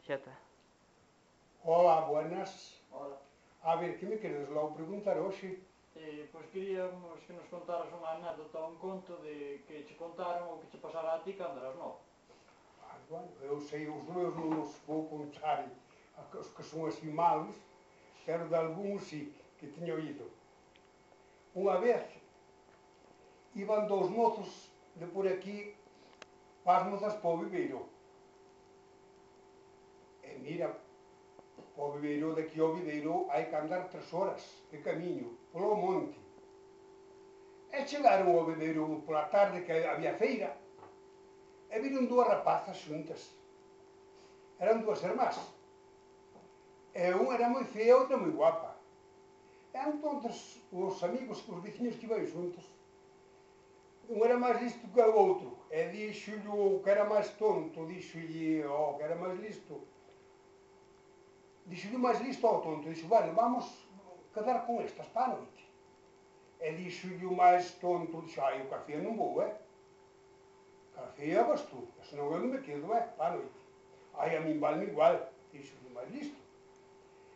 Xeta. Hola, buenas. Hola. A ver, que me queres logo preguntar hoxe? Pois queríamos que nos contaras unha anécdota, un conto de que che contaron ou que che pasara a ti cando eras novo. Bueno, eu sei, os meus non os vou contar, os que son así malos, pero de algúns sí, que teño oído. Unha vez, iban dous mozos de por aquí, pas mozas para o viveiro. E mira, para o viveiro, daqui ao viveiro, hai que andar 3 horas de camiño, polo monte. E chegaron ao viveiro pola tarde, que había feira, e viron dúas rapazas xuntas. Eran dúas irmás. E unha era moi fea e outra moi guapa. E entonces os amigos, os veciños que iban xuntos, un era máis listo que o outro, e dixolle o que era máis tonto, dixolle o que era máis listo, dixolle máis listo ao tonto, dixo, bueno, vamos quedar con estas para a noite. E dixolle o máis tonto, dixo, ai, o café non vou, café vas tú, senón eu non me quedo, para a noite. Ai, a min vale igual, dixolle o máis listo.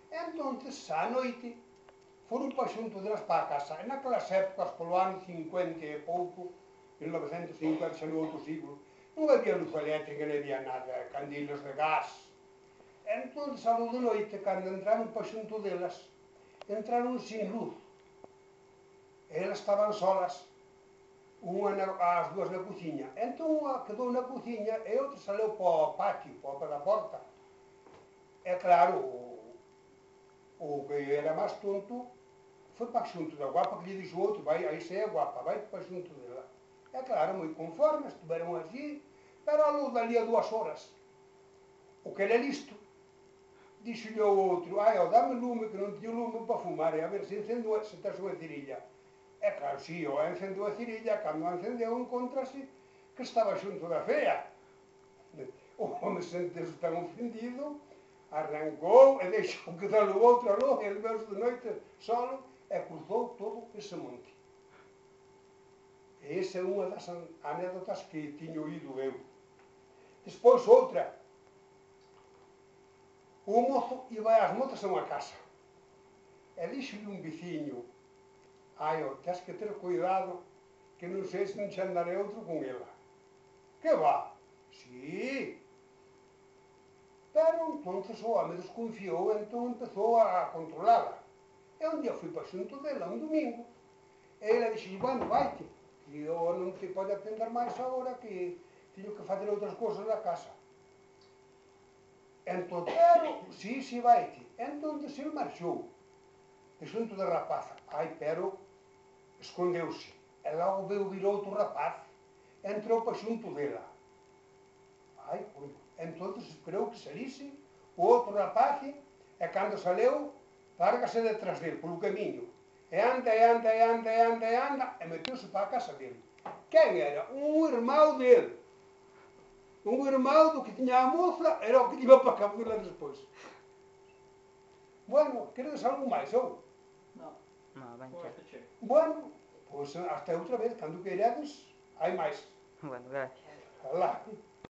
E entonces, á noite, foron pa xunto delas para a casa. E naquelas épocas, polo ano 50 e pouco, 1950, xa no outro siglo, non había luz eléctrica, non había nada, candiles de gas. E entón, a luz de noite, cando entraron pa xunto delas, entraron sin luz. E elas estaban solas, as dúas na cociña. Entón, unha quedou na cociña e outra saleu para o patio, para a porta. E claro, o que era máis tonto foi para xunto da guapa, que lle dixo o outro, vai, aí se é guapa, vai para xunto dela. E claro, moi conforme, estiveron así, pero a luz dali a 2 horas. O que era listo, dixolle ao outro, ai, dame lume, que non teño lume para fumar, e a ver se encendo, se tes unha cerilla. E claro, si, encendeu a cerilla, cando a encendeu, encontrase que estaba xunto da fea. O home sentese tan ofendido, arrancou e deixou que dalo outro aló, e el veuse de noite solo, e cruzou todo ese monte. E esa é unha das anécdotas que tiño oído eu. Despois outra, o mozo iba ás mozas a unha casa, e díxolle un veciño, ai, tes que ter cuidado, que non sei se non xe andaré outro con ela. Que va? Si. Pero entonces o home desconfiou e entón empezou a controlala. E un día fui para xunto dela, un domingo, e ela dixo, bueno, vaite, que eu non te pode atender máis agora, que teño que fazer outras cousas na casa. Entón, pero, si, vaite. Entón, ele marchou, de xunto da rapaza. Ai, pero, escondeuse. E logo vir outro rapaz, entrou para xunto dela. Ai, bueno, entón, esperou que salise o outro rapaz, e cando saleu, lárgase detrás dele, polo camiño. E anda, e meteuse para a casa dele. Quen era? Un irmão dele. Un irmão do que tiña a moza, era o que iba para a cabula despois. Bueno, queredes algo máis, ou? Non. Non, ben Con xa. este chego. Bueno, pois hasta outra vez, cando queredes, hai máis. Bueno, gracias. Alá.